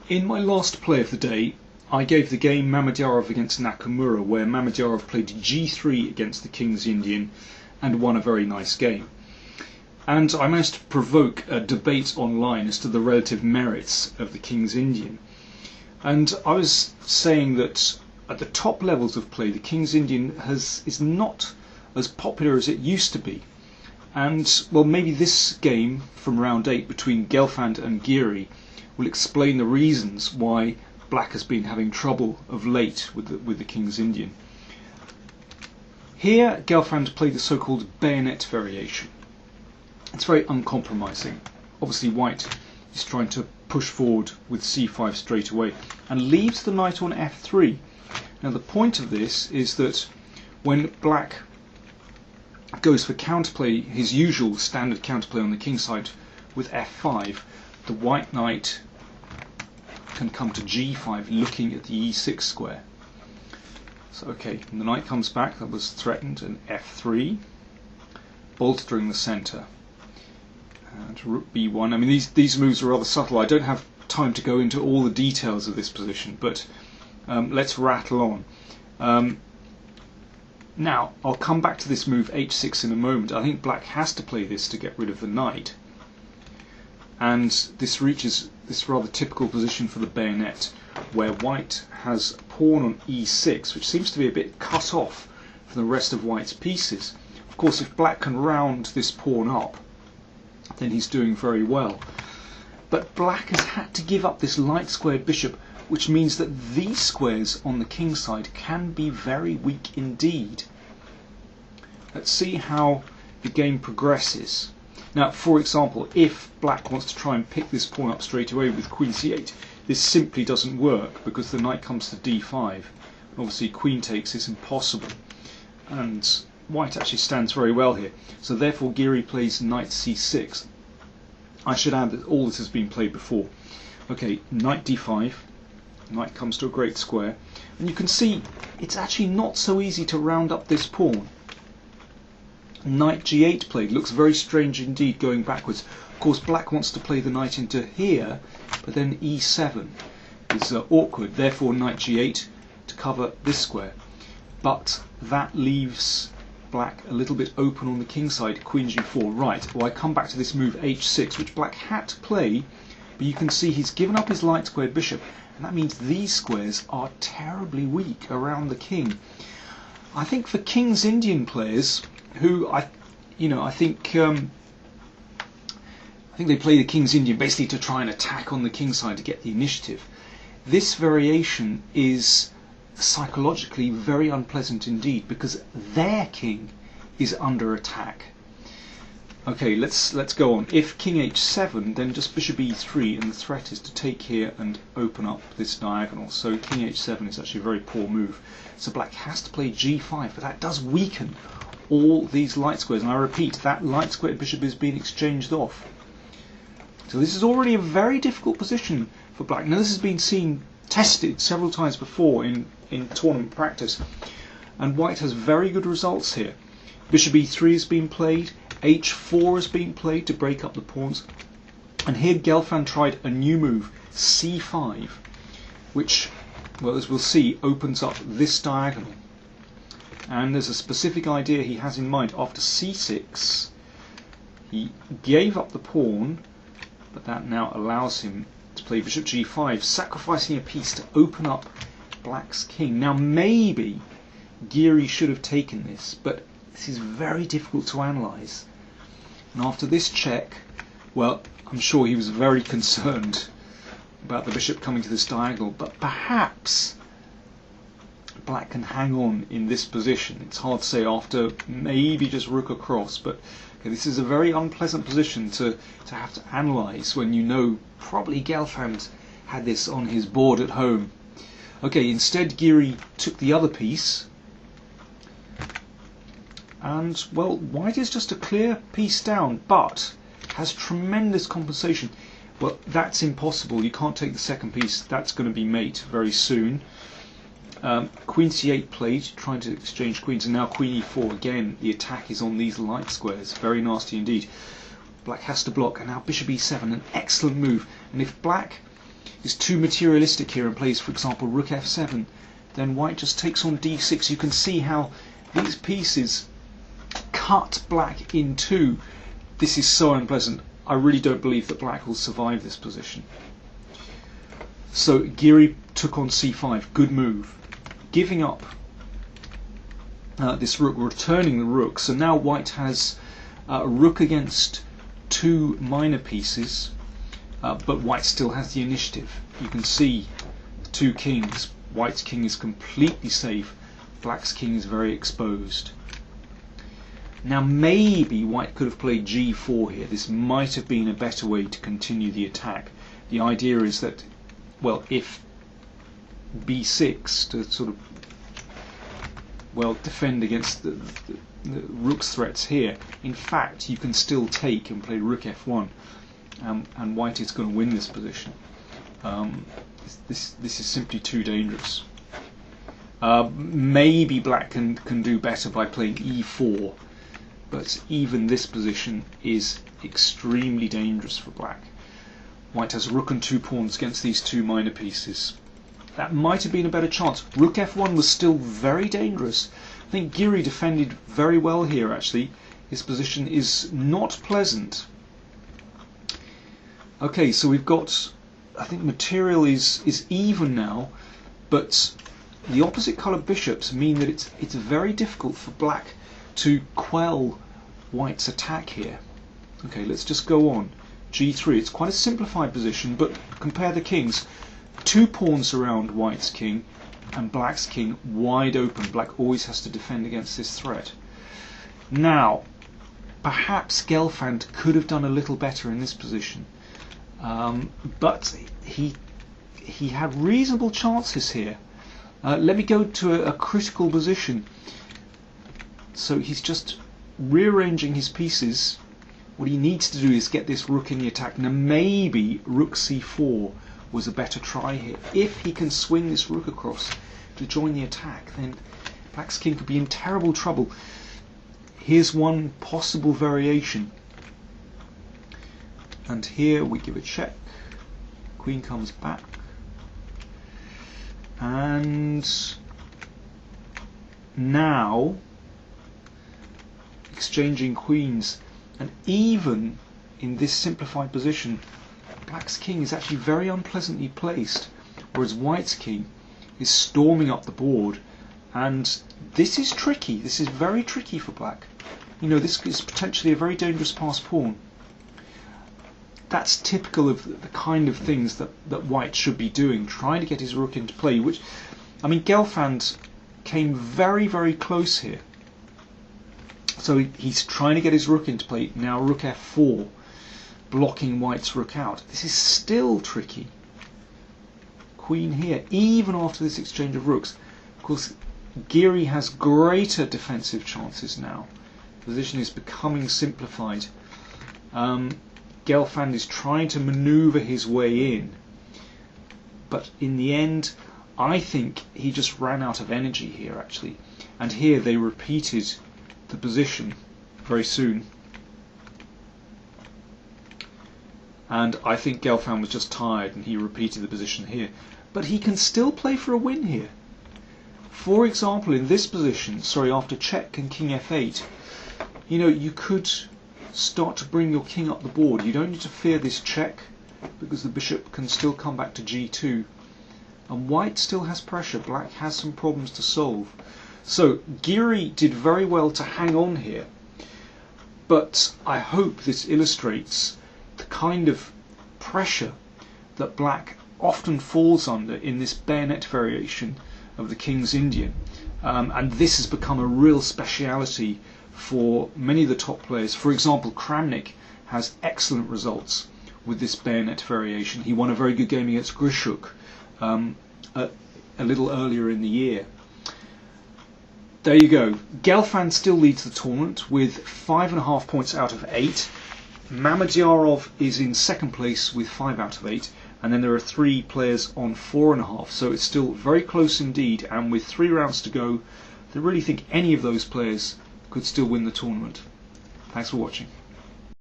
In my last play of the day, I gave the game Mamedyarov against Nakamura, where Mamedyarov played g3 against the King's Indian and won a very nice game. And I managed to provoke a debate online as to the relative merits of the King's Indian. And I was saying that at the top levels of play, the King's Indian is not as popular as it used to be. And, well, maybe this game from round 8 between Gelfand and Giri will explain the reasons why black has been having trouble of late with the King's Indian. Here, Gelfand played the so-called bayonet variation. It's very uncompromising. Obviously, white is trying to push forward with c5 straight away and leaves the knight on f3. Now, the point of this is that when black goes for counterplay, his usual standard counterplay on the king side with f5, the white knight can come to g5 looking at the e6 square. So okay, when the knight comes back, that was threatened, and f3, bolstering the centre. And rook b1. I mean, these moves are rather subtle. I don't have time to go into all the details of this position, but let's rattle on. Now, I'll come back to this move h6 in a moment. I think black has to play this to get rid of the knight. And this reaches this rather typical position for the bayonet, where white has a pawn on e6, which seems to be a bit cut off from the rest of white's pieces. Of course, if black can round this pawn up, then he's doing very well. But black has had to give up this light squared bishop, which means that these squares on the king side can be very weak indeed. Let's see how the game progresses. Now, for example, if black wants to try and pick this pawn up straight away with queen c8, this simply doesn't work because the knight comes to d5. Obviously, queen takes is impossible. And white actually stands very well here. So therefore, Giri plays knight c6. I should add that all this has been played before. Okay, knight d5. Knight comes to a great square. And you can see it's actually not so easy to round up this pawn. Knight g8 played looks very strange indeed going backwards. Of course, black wants to play the knight into here, but then e7 is awkward. Therefore, knight g8 to cover this square. But that leaves black a little bit open on the king side. Queen g4. Right. Well, I come back to this move h6, which black had to play, but you can see he's given up his light squared bishop, and that means these squares are terribly weak around the king. I think for King's Indian players, who I think they play the King's Indian basically to try and attack on the king side to get the initiative. This variation is psychologically very unpleasant indeed because their king is under attack. Okay, let's go on. If king h7, then just bishop e3, and the threat is to take here and open up this diagonal. So king h7 is actually a very poor move. So black has to play g5, but that does weaken all these light squares. And I repeat, that light squared bishop is being exchanged off. So this is already a very difficult position for black. Now this has been tested several times before in tournament practice, and white has very good results here. Bishop e3 has been played, h4 has been played to break up the pawns, and here Gelfand tried a new move, c5, which, well, as we'll see, opens up this diagonal. And there's a specific idea he has in mind. After c6, he gave up the pawn, but that now allows him to play bishop g5, sacrificing a piece to open up black's king. Now maybe Giri should have taken this, but this is very difficult to analyse. And after this check, well, I'm sure he was very concerned about the bishop coming to this diagonal, but perhaps black can hang on in this position. It's hard to say after maybe just rook across, but okay, this is a very unpleasant position to have to analyse when you know probably Gelfand had this on his board at home. Okay, instead Giri took the other piece, and well, white is just a clear piece down, but has tremendous compensation. Well, that's impossible. You can't take the second piece. That's going to be mate very soon. Queen c8 played, trying to exchange queens, and now queen e4 again. The attack is on these light squares, very nasty indeed. Black has to block, and now bishop e7, an excellent move. And if black is too materialistic here and plays, for example, rook f7, then white just takes on d6. You can see how these pieces cut black in two. This is so unpleasant. I really don't believe that black will survive this position. So Giri took on c5, good move, giving up this rook, returning the rook. So now white has a rook against two minor pieces, but white still has the initiative. You can see the two kings. White's king is completely safe, black's king is very exposed. Now maybe white could have played g4 here. This might have been a better way to continue the attack. The idea is that, well, if b6 to sort of, well, defend against the rook's threats here, in fact you can still take and play rook f1, and white is going to win this position. This is simply too dangerous. Maybe black can do better by playing e4, but even this position is extremely dangerous for black. White has rook and two pawns against these two minor pieces. That might have been a better chance. Rook f1 was still very dangerous. I think Giri defended very well here, actually. His position is not pleasant. Okay, so we've got, I think material is even now, but the opposite colour bishops mean that it's very difficult for black to quell white's attack here. Okay, let's just go on. g3, it's quite a simplified position, but compare the kings. Two pawns around white's king and black's king wide open. Black always has to defend against this threat. Now, perhaps Gelfand could have done a little better in this position, but he had reasonable chances here. Let me go to a critical position. So he's just rearranging his pieces. What he needs to do is get this rook in the attack. Now maybe rook c4 was a better try here. If he can swing this rook across to join the attack, then black's king could be in terrible trouble. Here's one possible variation. And here we give a check. Queen comes back. And now exchanging queens, and even in this simplified position black's king is actually very unpleasantly placed, whereas white's king is storming up the board, and this is tricky. This is very tricky for black. You know, this is potentially a very dangerous passed pawn. That's typical of the kind of things that white should be doing, trying to get his rook into play, which, I mean, Gelfand came very, very close here. So he's trying to get his rook into play. Now rook f4, blocking white's rook out. This is still tricky. Queen here, even after this exchange of rooks. Of course, Giri has greater defensive chances now. The position is becoming simplified. Gelfand is trying to maneuver his way in, but in the end I think he just ran out of energy here, actually. And here they repeated the position very soon, and I think Gelfand was just tired and he repeated the position here. But he can still play for a win here. For example, in this position, after check and king f8, you know, you could start to bring your king up the board. You don't need to fear this check because the bishop can still come back to g2, and white still has pressure. Black has some problems to solve. So Giri did very well to hang on here, but I hope this illustrates the kind of pressure that black often falls under in this bayonet variation of the King's Indian, and this has become a real speciality for many of the top players. For example, Kramnik has excellent results with this bayonet variation. He won a very good game against Grishuk a little earlier in the year. There you go. Gelfand still leads the tournament with 5.5 points out of 8. Mamedyarov is in second place with 5 out of 8, and then there are 3 players on 4.5, so it's still very close indeed, and with 3 rounds to go, I really think any of those players could still win the tournament. Thanks for watching.